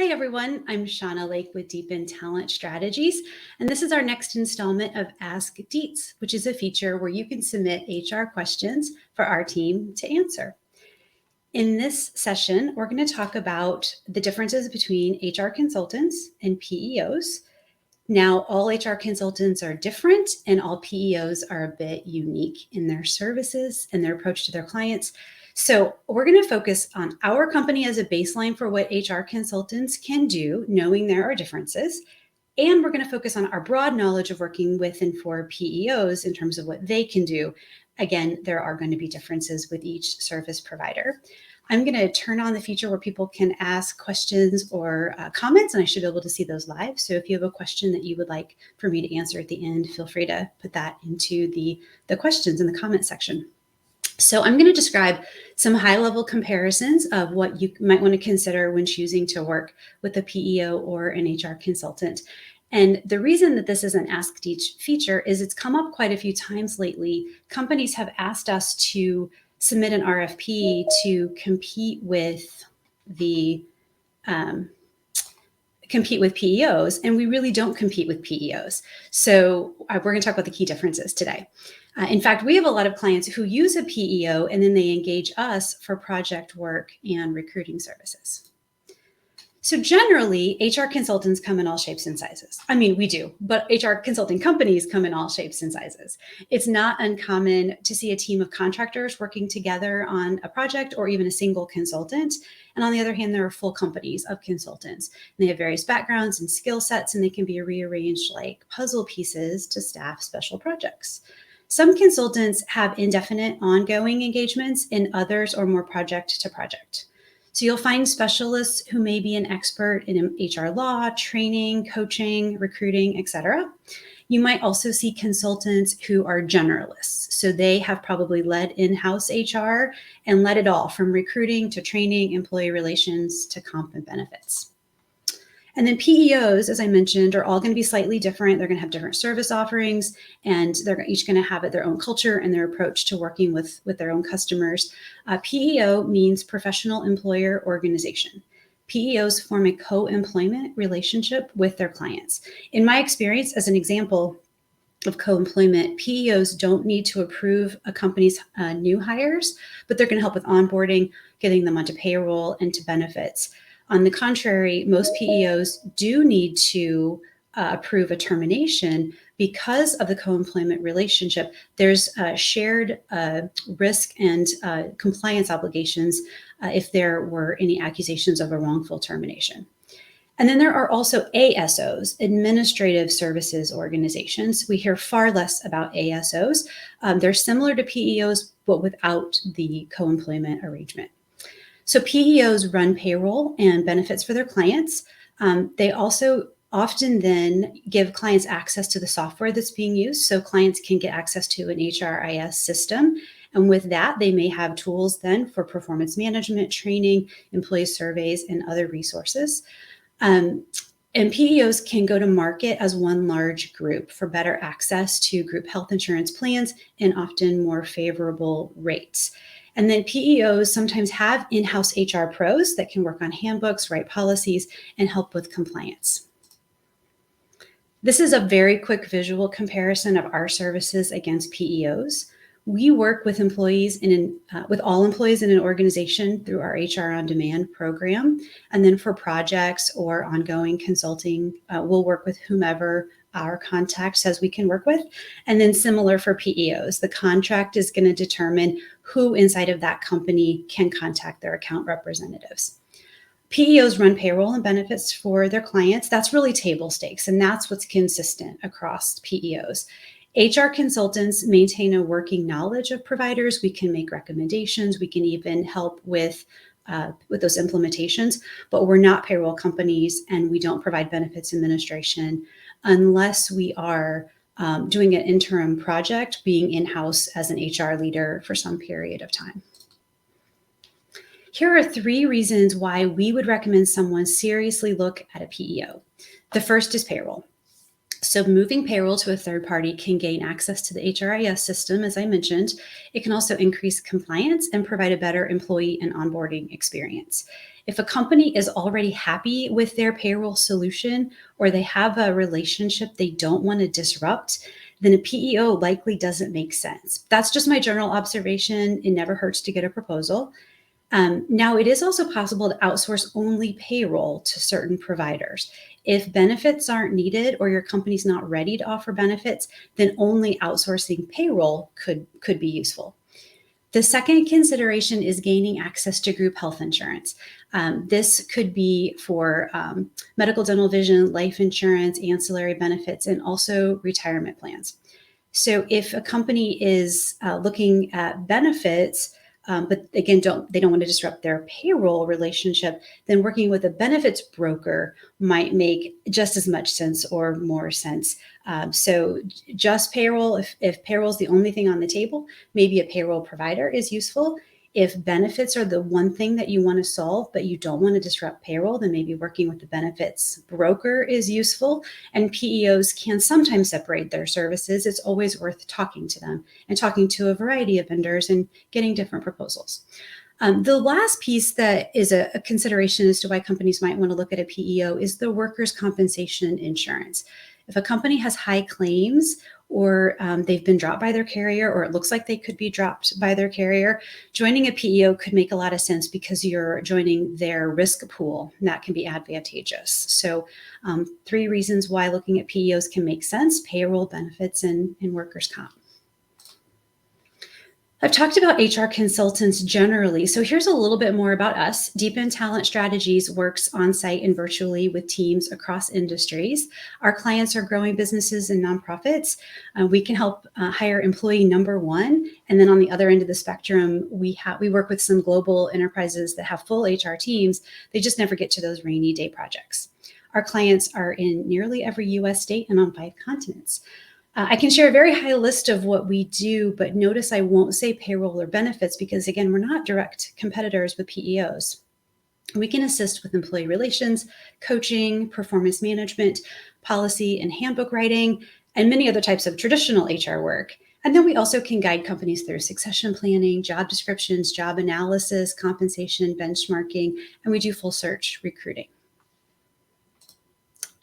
Hi, everyone. I'm Shauna Lake with Deep in Talent Strategies, and this is our next installment of Ask DETS, which is a feature where you can submit HR questions for our team to answer. In this session, we're going to talk about the differences between HR consultants and PEOs. Now, all HR consultants are different, and all PEOs are a bit unique in their services and their approach to their clients. So we're going to focus on our company as a baseline for what HR consultants can do, knowing there are differences. And we're going to focus on our broad knowledge of working with and for PEOs in terms of what they can do. Again, there are going to be differences with each service provider. I'm going to turn on the feature where people can ask questions or comments, and I should be able to see those live. So if you have a question that you would like for me to answer at the end, feel free to put that into the questions in the comment section. So I'm going to describe some high-level comparisons of what you might want to consider when choosing to work with a PEO or an HR consultant. And the reason that this is an Ask DETS feature is it's come up quite a few times lately. Companies have asked us to submit an RFP to compete with PEOs, and we really don't compete with PEOs. So we're going to talk about the key differences today. In fact, we have a lot of clients who use a PEO and then they engage us for project work and recruiting services. So generally, HR consultants come in all shapes and sizes. I mean, we do, but HR consulting companies come in all shapes and sizes. It's not uncommon to see a team of contractors working together on a project or even a single consultant. And on the other hand, there are full companies of consultants. And they have various backgrounds and skill sets, and they can be rearranged like puzzle pieces to staff special projects. Some consultants have indefinite ongoing engagements, and others are more project to project. So you'll find specialists who may be an expert in HR law, training, coaching, recruiting, etc. You might also see consultants who are generalists. So they have probably led in-house HR and led it all from recruiting to training, employee relations to comp and benefits. And then PEOs, as I mentioned, are all going to be slightly different. They're going to have different service offerings, and they're each going to have their own culture and their approach to working with their own customers. PEO means professional employer organization. PEOs form a co-employment relationship with their clients. In my experience, as an example of co-employment, PEOs don't need to approve a company's new hires, but they're going to help with onboarding, getting them onto payroll and to benefits. On the contrary, most PEOs do need to approve a termination because of the co-employment relationship. There's shared risk and compliance obligations if there were any accusations of a wrongful termination. And then there are also ASOs, Administrative Services Organizations. We hear far less about ASOs. They're similar to PEOs, but without the co-employment arrangement. So PEOs run payroll and benefits for their clients. They also often then give clients access to the software that's being used. So clients can get access to an HRIS system. And with that, they may have tools then for performance management, training, employee surveys, and other resources. And PEOs can go to market as one large group for better access to group health insurance plans and often more favorable rates. And then PEOs sometimes have in-house HR pros that can work on handbooks, write policies, and help with compliance. This is a very quick visual comparison of our services against PEOs. We work with employees with all employees in an organization through our HR on Demand program. And then for projects or ongoing consulting, we'll work with whomever our contact says we can work with. And then similar for PEOs, the contract is going to determine who inside of that company can contact their account representatives. PEOs run payroll and benefits for their clients. That's really table stakes, and that's what's consistent across PEOs. HR consultants maintain a working knowledge of providers. We can make recommendations. We can even help with those implementations, but we're not payroll companies, and we don't provide benefits administration unless we are doing an interim project, being in-house as an HR leader for some period of time. Here are 3 reasons why we would recommend someone seriously look at a PEO. The first is payroll. So moving payroll to a third party can gain access to the HRIS system, as I mentioned. It can also increase compliance and provide a better employee and onboarding experience. If a company is already happy with their payroll solution or they have a relationship they don't want to disrupt, then a PEO likely doesn't make sense. That's just my general observation. It never hurts to get a proposal. Now, it is also possible to outsource only payroll to certain providers. If benefits aren't needed or your company's not ready to offer benefits, then only outsourcing payroll could be useful. The second consideration is gaining access to group health insurance. This could be for medical, dental, vision, life insurance, ancillary benefits, and also retirement plans. So if a company is looking at benefits, but again, they don't want to disrupt their payroll relationship, then working with a benefits broker might make just as much sense or more sense. So just payroll, if payroll is the only thing on the table, maybe a payroll provider is useful. If benefits are the one thing that you want to solve, but you don't want to disrupt payroll, then maybe working with the benefits broker is useful. And PEOs can sometimes separate their services. It's always worth talking to them and talking to a variety of vendors and getting different proposals. The last piece that is a consideration as to why companies might want to look at a PEO is the workers' compensation insurance. If a company has high claims or they've been dropped by their carrier, or it looks like they could be dropped by their carrier, joining a PEO could make a lot of sense because you're joining their risk pool, and that can be advantageous. So 3 reasons why looking at PEOs can make sense: payroll, benefits, and workers' comp. I've talked about HR consultants generally, so here's a little bit more about us. Deepen Talent Strategies works on-site and virtually with teams across industries. Our clients are growing businesses and nonprofits. We can help hire employee number 1, and then on the other end of the spectrum, we work with some global enterprises that have full HR teams. They just never get to those rainy day projects. Our clients are in nearly every U.S. state and on 5 continents. I can share a very high list of what we do, but notice I won't say payroll or benefits because, again, we're not direct competitors with PEOs. We can assist with employee relations, coaching, performance management, policy and handbook writing, and many other types of traditional HR work. And then we also can guide companies through succession planning, job descriptions, job analysis, compensation, benchmarking, and we do full search recruiting.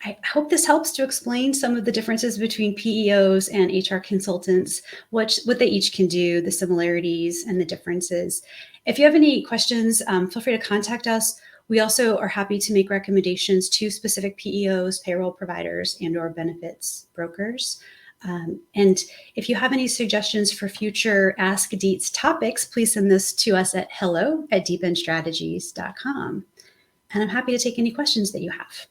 I hope this helps to explain some of the differences between PEOs and HR consultants, what they each can do, the similarities and the differences. If you have any questions, feel free to contact us. We also are happy to make recommendations to specific PEOs, payroll providers, and/or benefits brokers. And if you have any suggestions for future Ask DETS topics, please send this to us at hello@deepenstrategies.com. And I'm happy to take any questions that you have.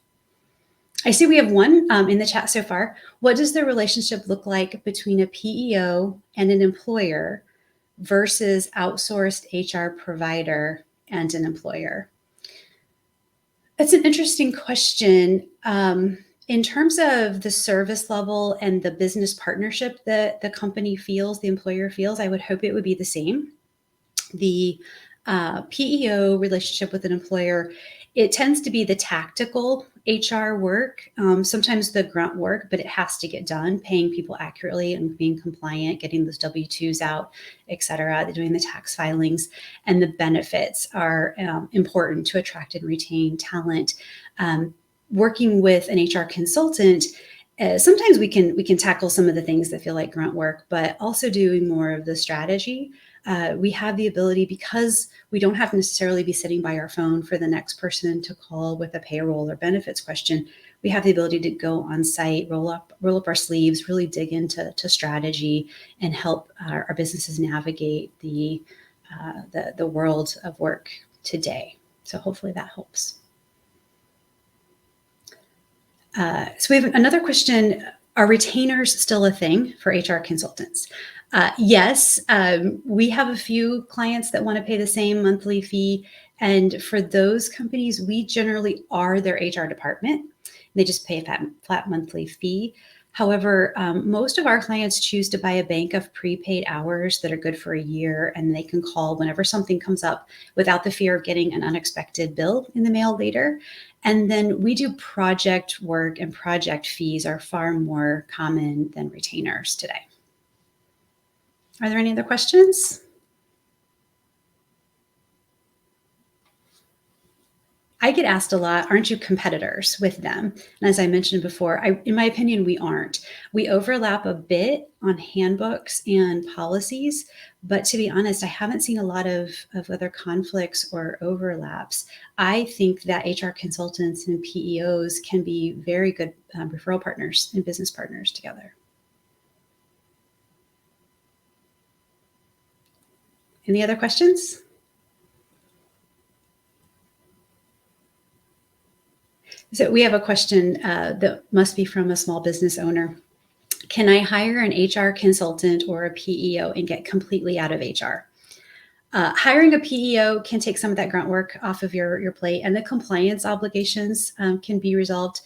I see we have one in the chat so far. What does the relationship look like between a PEO and an employer versus outsourced HR provider and an employer? That's an interesting question. In terms of the service level and the business partnership that the company feels, the employer feels, I would hope it would be the same. The PEO relationship with an employer, it tends to be the tactical HR work, sometimes the grunt work, but it has to get done, paying people accurately and being compliant, getting those W-2s out, et cetera, doing the tax filings, and the benefits are important to attract and retain talent. Working with an HR consultant, sometimes we can tackle some of the things that feel like grunt work, but also doing more of the strategy. We have the ability, because we don't have to necessarily be sitting by our phone for the next person to call with a payroll or benefits question. We have the ability to go on site, roll up our sleeves, really dig into strategy and help our businesses navigate the world of work today. So hopefully that helps. So we have another question. Are retainers still a thing for HR consultants? Yes, we have a few clients that want to pay the same monthly fee. And for those companies, we generally are their HR department. They just pay a flat monthly fee. However, most of our clients choose to buy a bank of prepaid hours that are good for a year, and they can call whenever something comes up without the fear of getting an unexpected bill in the mail later. And then we do project work, and project fees are far more common than retainers today. Are there any other questions? I get asked a lot, aren't you competitors with them? And as I mentioned before, in my opinion, we aren't. We overlap a bit on handbooks and policies, but to be honest, I haven't seen a lot of other conflicts or overlaps. I think that HR consultants and PEOs can be very good referral partners and business partners together. Any other questions? So we have a question that must be from a small business owner. Can I hire an HR consultant or a PEO and get completely out of HR? Hiring a PEO can take some of that grunt work off of your plate, and the compliance obligations can be resolved.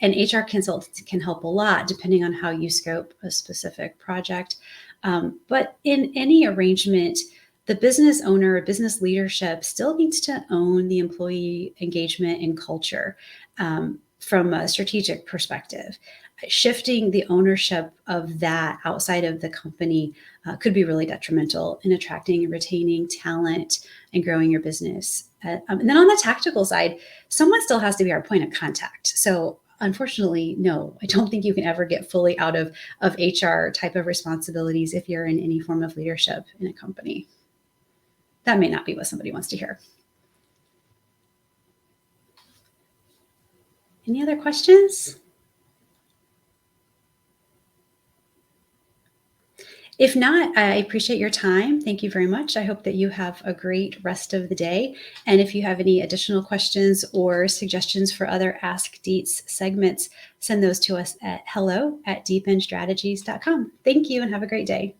And HR consultants can help a lot depending on how you scope a specific project. But in any arrangement, the business owner or business leadership still needs to own the employee engagement and culture from a strategic perspective. Shifting the ownership of that outside of the company could be really detrimental in attracting and retaining talent and growing your business. And then on the tactical side, someone still has to be our point of contact. So unfortunately, no, I don't think you can ever get fully out of HR type of responsibilities if you're in any form of leadership in a company. That may not be what somebody wants to hear. Any other questions? If not, I appreciate your time. Thank you very much. I hope that you have a great rest of the day. And if you have any additional questions or suggestions for other Ask DETS segments, send those to us at hello@deepenstrategies.com. Thank you and have a great day.